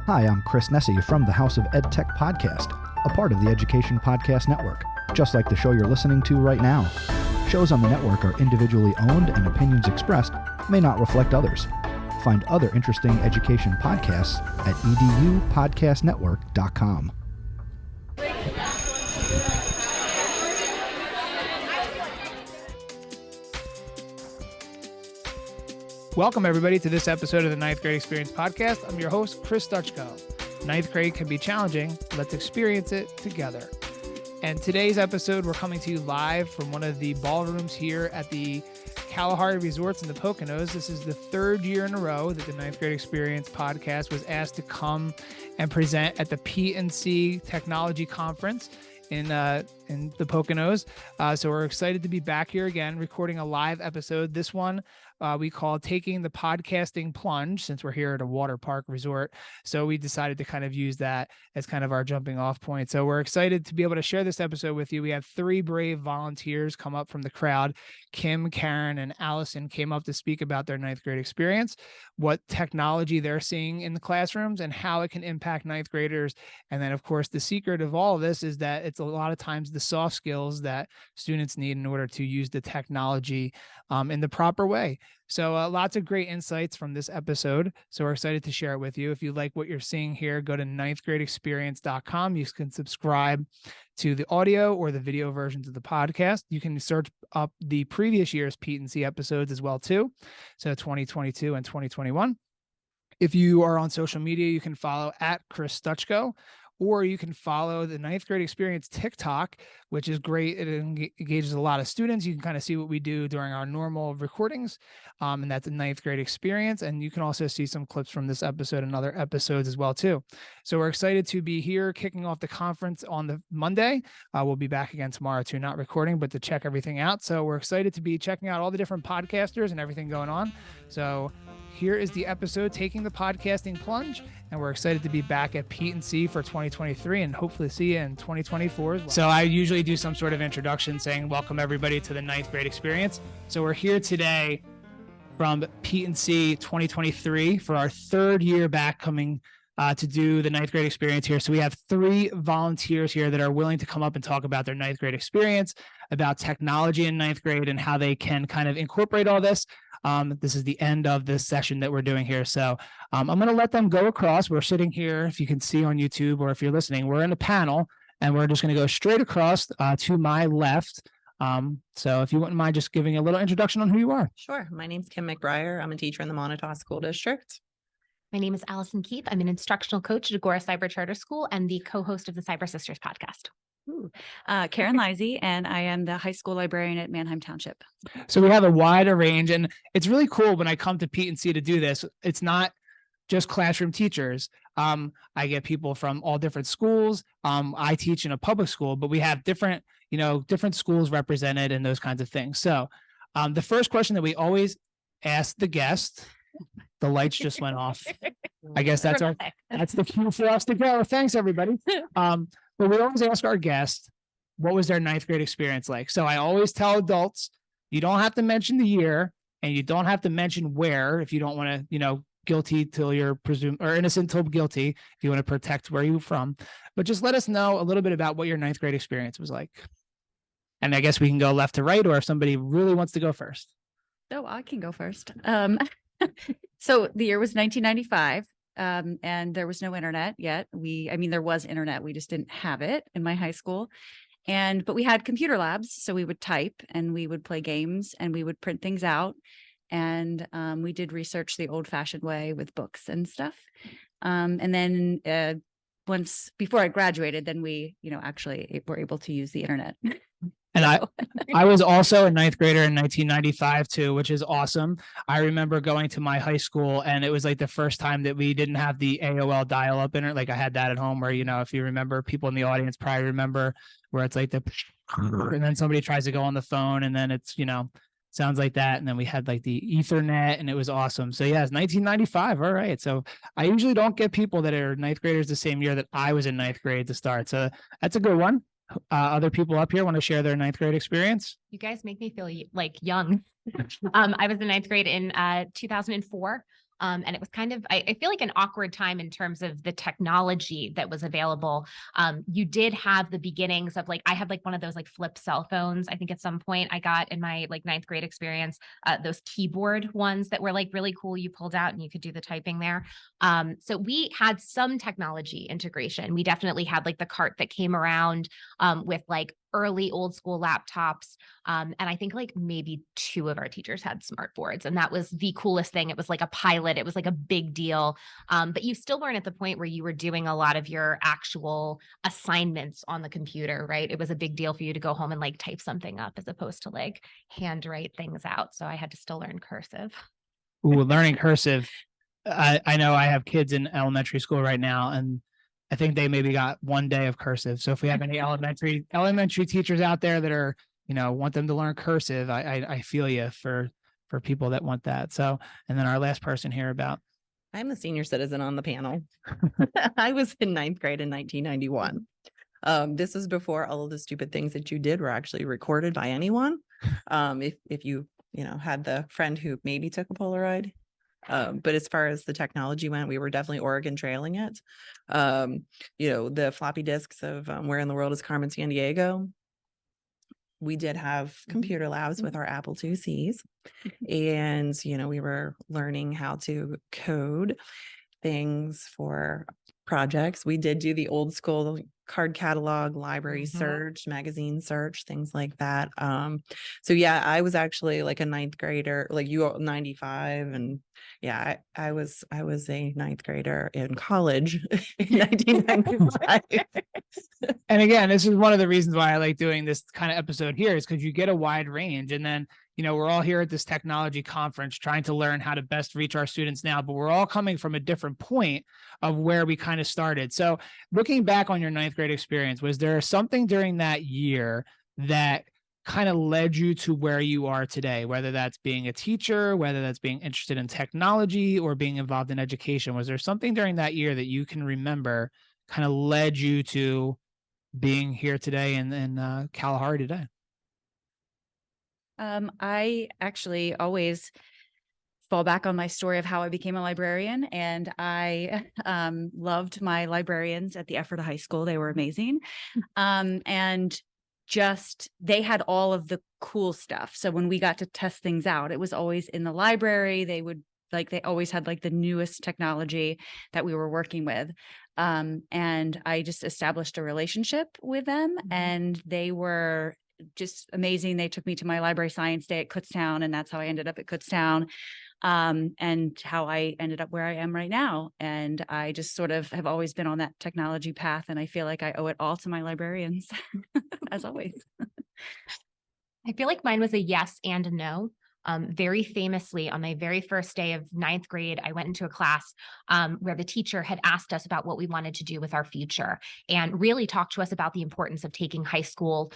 Hi, I'm Chris Nesi from the House of EdTech Podcast, a part of the Education Podcast Network, just like the show you're listening to right now. Shows on the network are individually owned and opinions expressed may not reflect others. Find other interesting education podcasts at edupodcastnetwork.com. Welcome, everybody, to this episode of the Ninth Grade Experience Podcast. I'm your host, Chris Dutchko. Ninth grade can be challenging. Let's experience it together. And today's episode, we're coming to you live from one of the ballrooms here at the Kalahari Resorts in the Poconos. This is the third year in a row that the Ninth Grade Experience Podcast was asked to come and present at the PETE&C Technology Conference in the Poconos. So we're excited to be back here again, recording a live episode. This one we call Taking the Podcasting Plunge, since we're here at a water park resort. So we decided to kind of use that as kind of our jumping off point. So we're excited to be able to share this episode with you. We have three brave volunteers come up from the crowd. Kim, Karen, and Allison came up to speak about their ninth grade experience, what technology they're seeing in the classrooms and how it can impact ninth graders. And then, of course, the secret of all of this is that it's a lot of times the soft skills that students need in order to use the technology in the proper way. So lots of great insights from this episode. So we're excited to share it with you. If you like what you're seeing here, go to ninthgradeexperience.com. You can subscribe to the audio or the video versions of the podcast. You can search up the previous year's PETE&C episodes as well, too. So 2022 and 2021. If you are on social media, you can follow at Chris Dutchko, or you can follow the Ninth Grade Experience TikTok, which is great. It engages a lot of students. You can kind of see what we do during our normal recordings, and that's a Ninth Grade Experience. And you can also see some clips from this episode and other episodes as well, too. So we're excited to be here kicking off the conference on the Monday. We'll be back again tomorrow, too, not recording, but to check everything out. So we're excited to be checking out all the different podcasters and everything going on. So here is the episode, Taking the Podcasting Plunge, and we're excited to be back at PETE&C for 2023 and hopefully see you in 2024 as well. So I usually do some sort of introduction saying, welcome everybody to the Ninth Grade Experience. So we're here today from PETE&C 2023 for our third year back coming to do the ninth grade experience here. So we have three volunteers here that are willing to come up and talk about their ninth grade experience, about technology in ninth grade and how they can kind of incorporate all this. This is the end of this session that we're doing here. So I'm going to let them go across. We're sitting here, if you can see on YouTube or if you're listening, we're in a panel and we're just going to go straight across to my left. So if you wouldn't mind just giving a little introduction on who you are. Sure. My name's Kim McBryar. I'm a teacher in the Montauk School District. My name is Allison Keefe. I'm an instructional coach at Agora Cyber Charter School and the co-host of the Cyber Sisters podcast. Karen Leisey, and I am the high school librarian at Manheim Township. So we have a wider range, and it's really cool when I come to PETE&C to do this. It's not just classroom teachers. I get people from all different schools. I teach in a public school, but we have different schools represented and those kinds of things. So the first question that we always ask the guest, the lights just went off. I guess that's the cue for us to go. Thanks, everybody. But we always ask our guests, what was their ninth grade experience like? So I always tell adults, you don't have to mention the year and you don't have to mention where if you don't want to, guilty till you're presumed or innocent till guilty if you want to protect where you're from. But just let us know a little bit about what your ninth grade experience was like. And I guess we can go left to right, or if somebody really wants to go first. Oh, I can go first. So the year was 1995. And there was no internet yet. There was internet. We just didn't have it in my high school. But we had computer labs. So we would type and we would play games and we would print things out. And we did research the old fashioned way with books and stuff. And then once before I graduated, then we, actually were able to use the internet. And I was also a ninth grader in 1995 too, which is awesome. I remember going to my high school and it was like the first time that we didn't have the AOL dial-up internet. Like I had that at home where, if you remember, people in the audience probably remember where it's like and then somebody tries to go on the phone and then it's, sounds like that. And then we had like the Ethernet and it was awesome. So yeah, it's 1995. All right. So I usually don't get people that are ninth graders the same year that I was in ninth grade to start. So that's a good one. Other people up here want to share their ninth grade experience? You guys make me feel like young. I was in ninth grade in 2004. And it was kind of, I feel like an awkward time in terms of the technology that was available. You did have the beginnings of like, I had like one of those like flip cell phones. I think at some point I got in my like 9th grade experience, those keyboard ones that were like really cool. You pulled out and you could do the typing there. So we had some technology integration. We definitely had like the cart that came around with like early old school laptops. And I think like maybe 2 of our teachers had smart boards, and that was the coolest thing. It was like a pilot. It was like a big deal. But you still weren't at the point where you were doing a lot of your actual assignments on the computer, right? It was a big deal for you to go home and like type something up as opposed to like handwrite things out. So I had to still learn cursive. Ooh, learning cursive. I know I have kids in elementary school right now, and I think they maybe got 1 day of cursive. So if we have any elementary teachers out there that are, want them to learn cursive, I feel you for people that want that. So, and then our last person here about. I'm a senior citizen on the panel. I was in 9th grade in 1991. This was before all of the stupid things that you did were actually recorded by anyone. If you had the friend who maybe took a Polaroid. But as far as the technology went, we were definitely Oregon trailing it. The floppy disks of Where in the World is Carmen Sandiego. We did have computer labs with our Apple IICs, and we were learning how to code things for projects. We did do the old school card catalog, library search, magazine search, things like that. So yeah, I was actually like a 9th grader, like you 95. And yeah, I was a 9th grader in college in 1995. And again, this is one of the reasons why I like doing this kind of episode here, is because you get a wide range. And then, we're all here at this technology conference trying to learn how to best reach our students now, but we're all coming from a different point of where we kind of started. So looking back on your 9th grade experience, was there something during that year that kind of led you to where you are today, whether that's being a teacher, whether that's being interested in technology or being involved in education? Was there something during that year that you can remember kind of led you to being here today in Kalahari today? I actually always fall back on my story of how I became a librarian, and I loved my librarians at the Ephrata High School. They were amazing. And just, they had all of the cool stuff. So when we got to test things out, it was always in the library. They always had like the newest technology that we were working with. And I just established a relationship with them, and they were just amazing. They took me to my library science day at Kutztown, and that's how I ended up at Kutztown, and how I ended up where I am right now. And I just sort of have always been on that technology path, and I feel like I owe it all to my librarians, as always. I feel like mine was a yes and a no. Very famously, on my very first day of 9th grade, I went into a class where the teacher had asked us about what we wanted to do with our future, and really talked to us about the importance of taking high school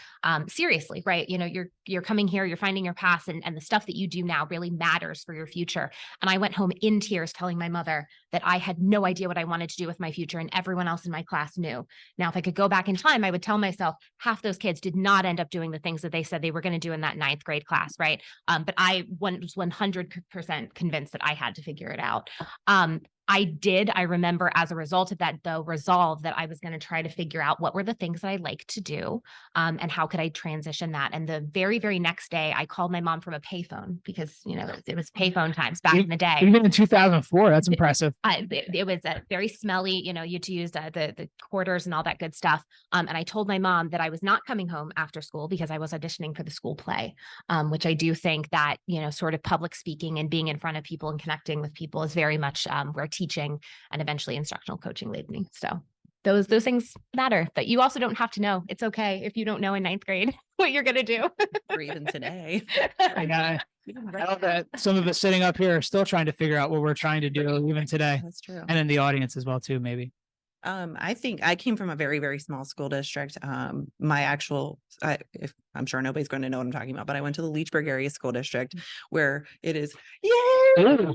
seriously, right? You're coming here, you're finding your path, and the stuff that you do now really matters for your future. And I went home in tears telling my mother that I had no idea what I wanted to do with my future, and everyone else in my class knew. Now, if I could go back in time, I would tell myself half those kids did not end up doing the things that they said they were going to do in that 9th grade class, right? But I was 100% convinced that I had to figure it out. I remember as a result of that, though, resolve that I was going to try to figure out what were the things that I like to do, and how could I transition that. And the very, very next day, I called my mom from a payphone, because, it was payphone times back in the day. Even in 2004, that's impressive. It was a very smelly, you had to use the quarters and all that good stuff. And I told my mom that I was not coming home after school because I was auditioning for the school play, which I do think that, sort of public speaking and being in front of people and connecting with people is very much where teaching and eventually instructional coaching led me. So those things matter, but you also don't have to know. It's okay if you don't know in 9th grade what you're going to do. Or even today. I know that some of us sitting up here are still trying to figure out what we're trying to do even today. That's true. And in the audience as well too, maybe. I think I came from a very, very small school district. My actual, I'm sure nobody's going to know what I'm talking about, but I went to the Leechburg area school district, where it is, yay!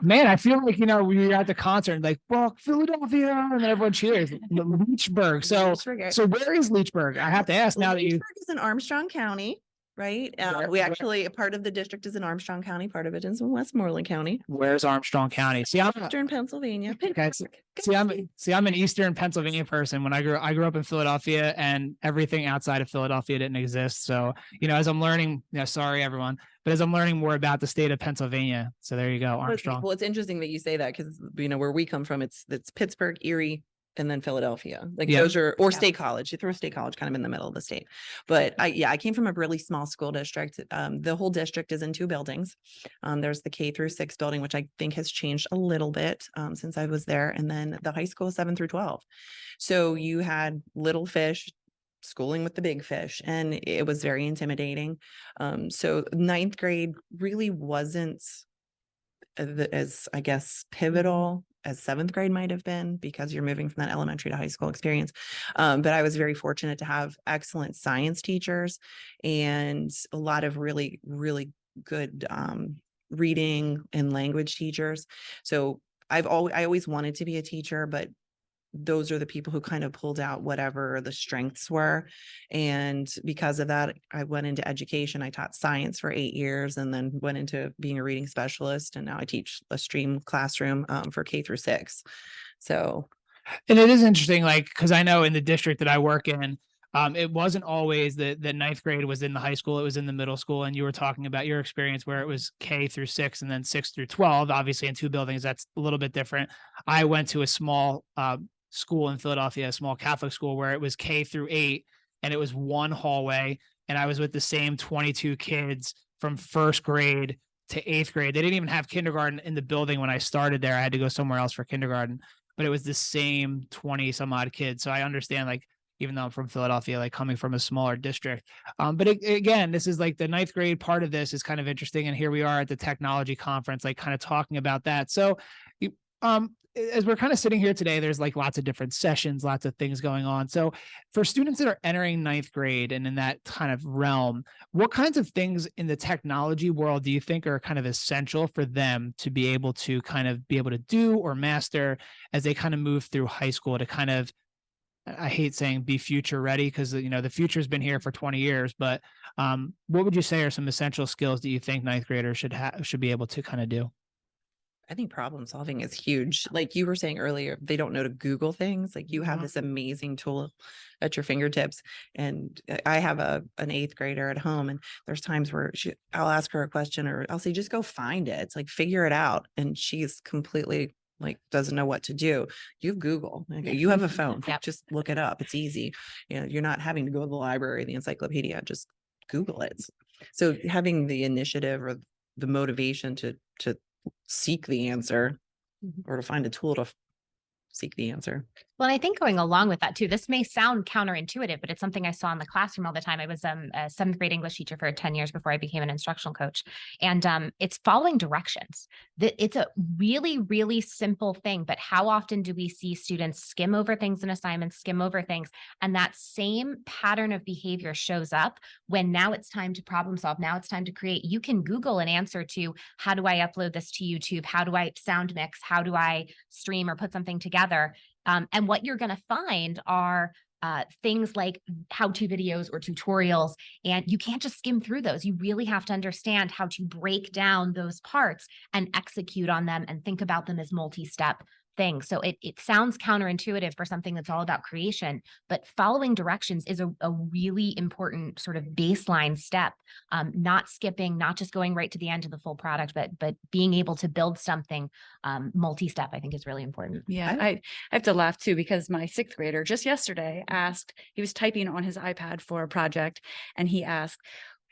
Man, I feel like, we were at the concert, like, well, Philadelphia, and then everyone cheers. Leechburg. So where is Leechburg? I have to ask now that Leechburg is in Armstrong County. right? Where- We where- actually, a part of the district is in Armstrong County, part of it is in Westmoreland County, Where's Armstrong County? See, I'm Eastern Pennsylvania. okay, I'm an Eastern Pennsylvania person. When I grew up in Philadelphia, and everything outside of Philadelphia didn't exist. So, as I'm learning, sorry everyone, but as I'm learning more about the state of Pennsylvania, so there you go, Armstrong. Well, it's interesting that you say that because where we come from, it's Pittsburgh, Erie, and then Philadelphia. Like Yeah. those are, or State College. You throw State College kind of in the middle of the state. But I came from a really small school district. The whole district is in 2 buildings. There's the K-6 building, which I think has changed a little bit since I was there, and then the high school 7 through 12. So you had little fish schooling with the big fish, and it was very intimidating. So 9th grade really wasn't as, I guess, pivotal as 7th grade might have been, because you're moving from that elementary to high school experience. But I was very fortunate to have excellent science teachers and a lot of really, really good reading and language teachers. So I always wanted to be a teacher, but those are the people who kind of pulled out whatever the strengths were. And because of that, I went into education. I taught science for 8 years and then went into being a reading specialist. And now I teach a STREAM classroom for K-6. So. And it is interesting, like, because I know in the district that I work in, it wasn't always that 9th grade was in the high school, it was in the middle school. And you were talking about your experience where it was K-6 and then 6 through 12, obviously in 2 buildings, that's a little bit different. I went to a small school in Philadelphia, a small Catholic school, where it was K-8 and it was 1 hallway. And I was with the same 22 kids from 1st grade to 8th grade. They didn't even have kindergarten in the building when I started there. I had to go somewhere else for kindergarten, but it was the same 20 some odd kids. So I understand, like, even though I'm from Philadelphia, like coming from a smaller district. But again, this is like the 9th grade part of this is kind of interesting. And here we are at the technology conference, like kind of talking about that. So as we're kind of sitting here today, there's like lots of different sessions, lots of things going on. So for students that are entering 9th grade and in that kind of realm, what kinds of things in the technology world do you think are kind of essential for them to be able to do or master as they kind of move through high school to kind of, I hate saying be future ready, because the future's been here for 20 years, but what would you say are some essential skills that you think 9th graders should be able to kind of do? I think problem solving is huge. Like you were saying earlier, they don't know to Google things. Like you have this amazing tool at your fingertips. And I have an 8th grader at home, and there's times where I'll ask her a question, or I'll say, just go find it. It's like, figure it out. And she's completely like, doesn't know what to do. You Google, okay, you have a phone, Yep. Just look it up. It's easy. You're not having to go to the library, the encyclopedia, just Google it. So having the initiative or the motivation to seek the answer, or to find a tool to seek the answer. Well, I think going along with that too, this may sound counterintuitive, but it's something I saw in the classroom all the time. I was a 7th grade English teacher for 10 years before I became an instructional coach. And it's following directions. It's a really, really simple thing, but how often do we see students skim over things in assignments, skim over things? And that same pattern of behavior shows up when now it's time to problem solve. Now it's time to create. You can Google an answer to, how do I upload this to YouTube? How do I sound mix? How do I stream or put something together? And what you're going to find are things like how-to videos or tutorials, and you can't just skim through those. You really have to understand how to break down those parts and execute on them and think about them as multi-step things. So it sounds counterintuitive for something that's all about creation, but following directions is a really important sort of baseline step. Not skipping, not just going right to the end of the full product, but being able to build something multi-step, I think is really important. Yeah, I have to laugh too, because my 6th grader just yesterday asked, he was typing on his iPad for a project, and he asked,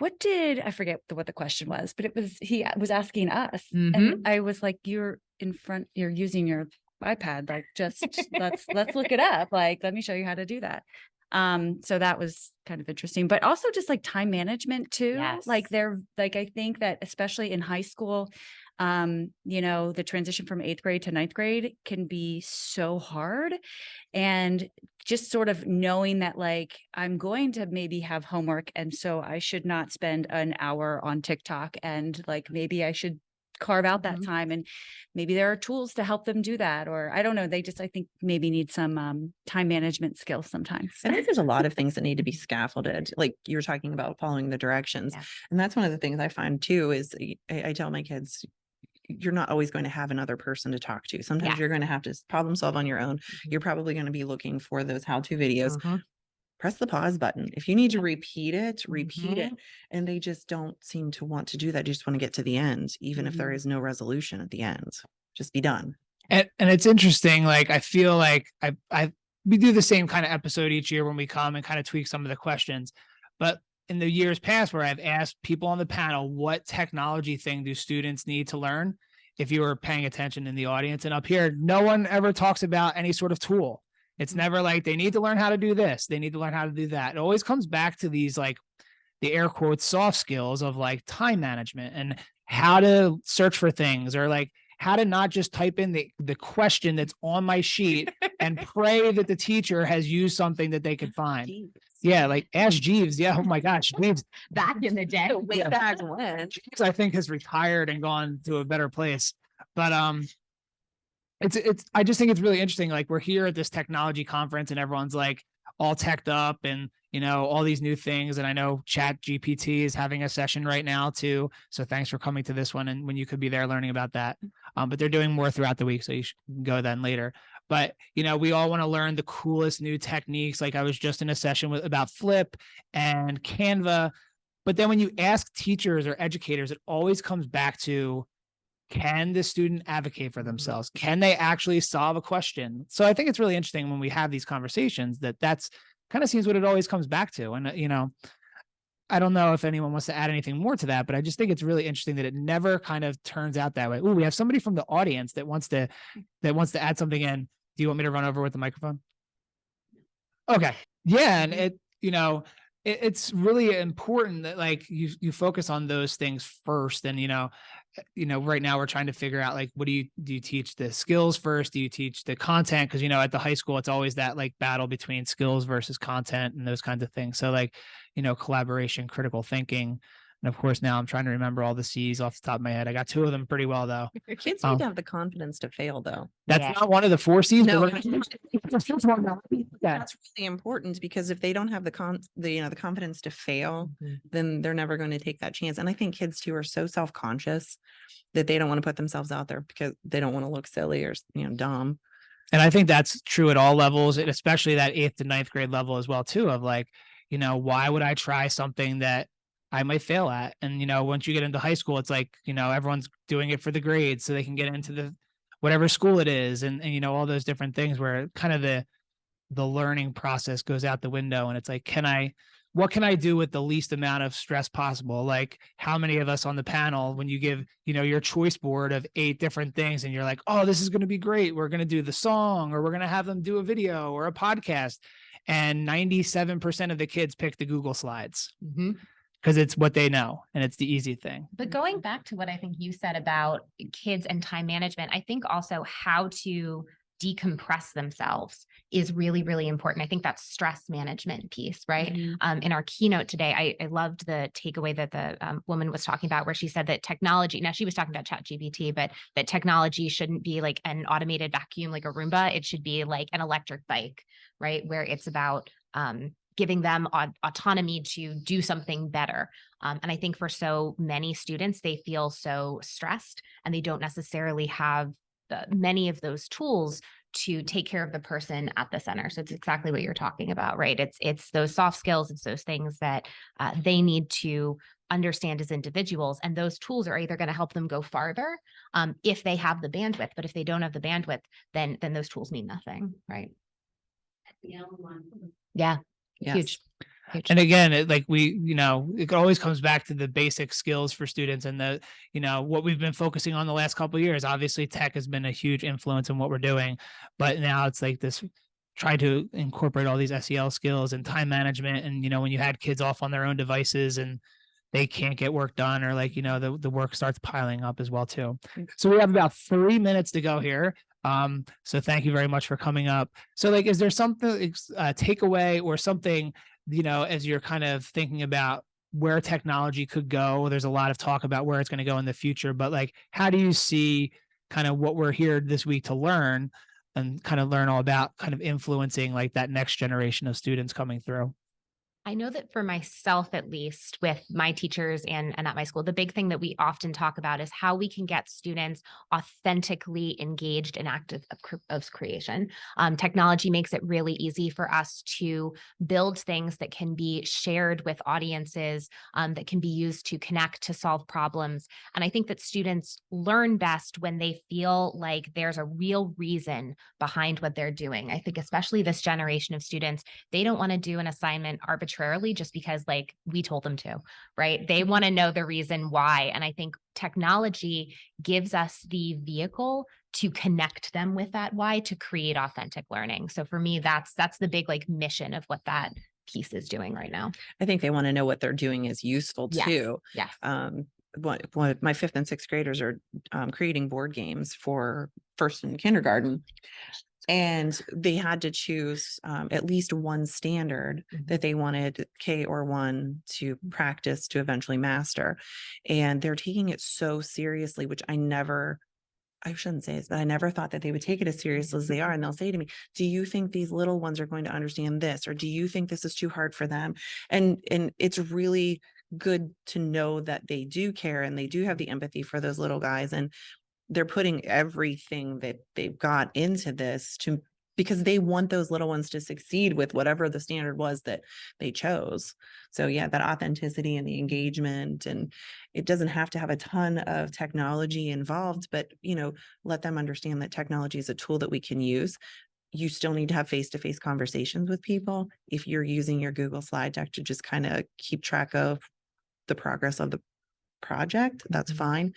I forget what the question was, but he was asking us. And I was like, you're using your iPad, like just let's look it up. Like, let me show you how to do that. So that was kind of interesting, but also just like time management too. Yes. I think that especially in high school, the transition from 8th grade to 9th grade can be so hard, and just sort of knowing that, like, I'm going to maybe have homework, and so I should not spend an hour on TikTok, and like, maybe I should carve out that Mhm. time, and maybe there are tools to help them do that, or I don't know. They just, I think, maybe need some time management skills sometimes. I think there's a lot of things that need to be scaffolded. Like you were talking about following the directions. Yeah. And that's one of the things I find too, is I tell my kids, you're not always going to have another person to talk to. Sometimes Yes. you're going to have to problem solve on your own. Mhm. You're probably going to be looking for those how-to videos. Mhm. Press the pause button. If you need to repeat it, repeat it. Mhm. And they just don't seem to want to do that. They just want to get to the end, even if there Mhm. is no resolution at the end. Just be done. And it's interesting. Like, I feel like we do the same kind of episode each year when we come and kind of tweak some of the questions. But in the years past, where I've asked people on the panel, what technology thing do students need to learn? If you were paying attention in the audience, and up here, no one ever talks about any sort of tool. It's never like they need to learn how to do this. They need to learn how to do that. It always comes back to these, like, the air quotes soft skills of like time management and how to search for things, or like how to not just type in the question that's on my sheet and pray that the teacher has used something that they could find. Jeez. Yeah, like Ask Jeeves. Yeah, oh my gosh, Jeeves. Back in the day. Way back when. Jeeves, I think, has retired and gone to a better place. But it's I just think it's really interesting. Like, we're here at this technology conference and everyone's like all teched up and, you know, all these new things. And I know Chat GPT is having a session right now too. So thanks for coming to this one, and when you could be there learning about that. But they're doing more throughout the week, so you should go then later. But, you know, we all want to learn the coolest new techniques. Like, I was just in a session about Flip and Canva. But then when you ask teachers or educators, it always comes back to, can the student advocate for themselves? Can they actually solve a question? So I think it's really interesting when we have these conversations that's kind of seems what it always comes back to. And, you know, I don't know if anyone wants to add anything more to that, but I just think it's really interesting that it never kind of turns out that way. Oh, we have somebody from the audience that wants to add something in. Do you want me to run over with the microphone? Okay. Yeah. And it, you know, it's really important that, like, you focus on those things first. And, you know, right now we're trying to figure out, like, what do you teach the skills first? Do you teach the content? Because, you know, at the high school, it's always that, like, battle between skills versus content and those kinds of things. So, like, you know, collaboration, critical thinking. And of course, now I'm trying to remember all the C's off the top of my head. I got 2 of them pretty well, though. Your kids need to have the confidence to fail, though. That's Yeah. not one of the 4 C's. No, but yeah. That's really important, because if they don't have the confidence to fail, then they're never going to take that chance. And I think kids too are so self-conscious that they don't want to put themselves out there because they don't want to look silly or, you know, dumb. And I think that's true at all levels, and especially that 8th to 9th grade level as well, too, of like, you know, why would I try something that I might fail at? And, you know, once you get into high school, it's like, you know, everyone's doing it for the grades so they can get into the whatever school it is. And you know, all those different things where kind of the learning process goes out the window. And it's like, what can I do with the least amount of stress possible? Like, how many of us on the panel, when you give, you know, your choice board of 8 different things and you're like, oh, this is going to be great. We're going to do the song, or we're going to have them do a video or a podcast. And 97% of the kids pick the Google Slides because it's what they know and it's the easy thing. But going back to what I think you said about kids and time management, I think also how to decompress themselves is really, really important. I think that's stress management piece, right? In our keynote today, I loved the takeaway that the woman was talking about, where she said that technology, now she was talking about ChatGPT, but that technology shouldn't be like an automated vacuum, like a Roomba. It should be like an electric bike, right? Where it's about giving them autonomy to do something better. And I think for so many students, they feel so stressed and they don't necessarily have many of those tools to take care of the person at the center. So it's exactly what you're talking about, right? It's those soft skills, it's those things that they need to understand as individuals. And those tools are either going to help them go farther if they have the bandwidth, but if they don't have the bandwidth, then those tools mean nothing, right? Yeah. Yes. Huge. And again, it always comes back to the basic skills for students, and what we've been focusing on the last couple of years. Obviously, tech has been a huge influence in what we're doing, but now it's like this, try to incorporate all these SEL skills and time management. And, when you had kids off on their own devices and they can't get work done, or the work starts piling up as well too. So we have about 3 minutes to go here. So thank you very much for coming up. So is there something takeaway or something, as you're kind of thinking about where technology could go. There's a lot of talk about where it's going to go in the future, but like, how do you see kind of what we're here this week to learn and kind of learn all about kind of influencing like that next generation of students coming through? I know that for myself, at least with my teachers and at my school, the big thing that we often talk about is how we can get students authentically engaged in active of creation. Technology makes it really easy for us to build things that can be shared with audiences, that can be used to connect, to solve problems. And I think that students learn best when they feel like there's a real reason behind what they're doing. I think especially this generation of students, they don't want to do an assignment arbitrarily just because like we told them to, right? They want to know the reason why. And I think technology gives us the vehicle to connect them with that why, to create authentic learning. So for me, that's the big like mission of what that piece is doing right now. I think they want to know what they're doing is useful too. Yes. What my 5th and 6th graders are creating board games for first and kindergarten. And they had to choose at least one standard that they wanted K or 1 to practice to eventually master. And they're taking it so seriously, which I shouldn't say this, but I never thought that they would take it as serious as they are. And they'll say to me, do you think these little ones are going to understand this? Or do you think this is too hard for them? And it's really good to know that they do care and they do have the empathy for those little guys. And they're putting everything that they've got into this because they want those little ones to succeed with whatever the standard was that they chose. So yeah, that authenticity and the engagement, and it doesn't have to have a ton of technology involved, but let them understand that technology is a tool that we can use. You still need to have face-to-face conversations with people. If you're using your Google slide deck to just kind of keep track of the progress of the project, that's fine.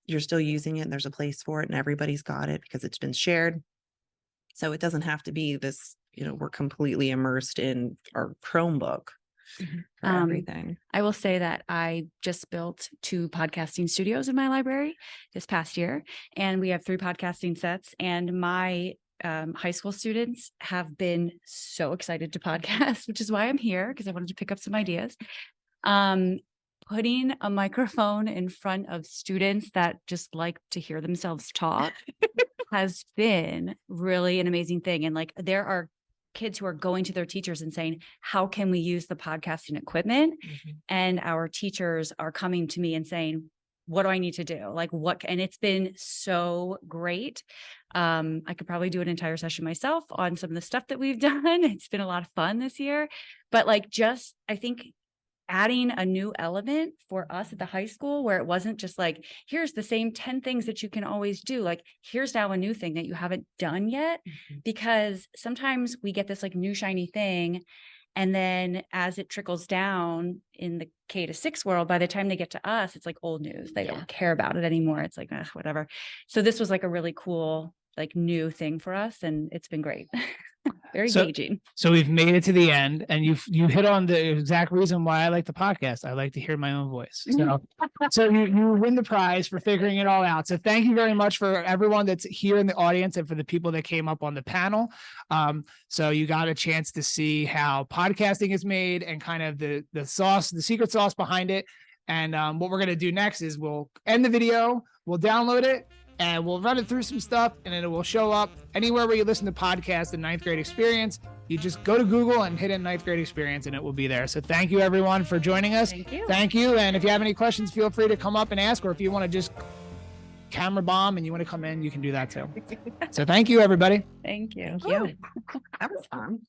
You're still using it and there's a place for it and everybody's got it because it's been shared. So it doesn't have to be this, we're completely immersed in our Chromebook for everything. I will say that I just built 2 podcasting studios in my library this past year, and we have 3 podcasting sets, and my high school students have been so excited to podcast, which is why I'm here, because I wanted to pick up some ideas. Putting a microphone in front of students that just like to hear themselves talk has been really an amazing thing. And like, there are kids who are going to their teachers and saying, how can we use the podcasting equipment? And our teachers are coming to me and saying, what do I need to do? Like what? And it's been so great. I could probably do an entire session myself on some of the stuff that we've done. It's been a lot of fun this year, but like, I think adding a new element for us at the high school where it wasn't just like, here's the same 10 things that you can always do. Like, here's now a new thing that you haven't done yet, because sometimes we get this like new shiny thing. And then as it trickles down in the K to 6 world, by the time they get to us, it's like old news. They don't care about it anymore. It's like, whatever. So this was like a really cool, like new thing for us. And it's been great. Very engaging. So we've made it to the end, and you hit on the exact reason why I like the podcast. I like to hear my own voice. So you win the prize for figuring it all out. So thank you very much for everyone that's here in the audience and for the people that came up on the panel. So you got a chance to see how podcasting is made and kind of the sauce, the secret sauce behind it. And what we're going to do next is we'll end the video, we'll download it, and we'll run it through some stuff, and then it will show up anywhere where you listen to podcasts, the 9th grade experience. You just go to Google and hit in 9th grade experience, and it will be there. So thank you everyone for joining us. Thank you. And if you have any questions, feel free to come up and ask, or if you want to just camera bomb and you want to come in, you can do that too. So thank you, everybody. Thank you. That was fun.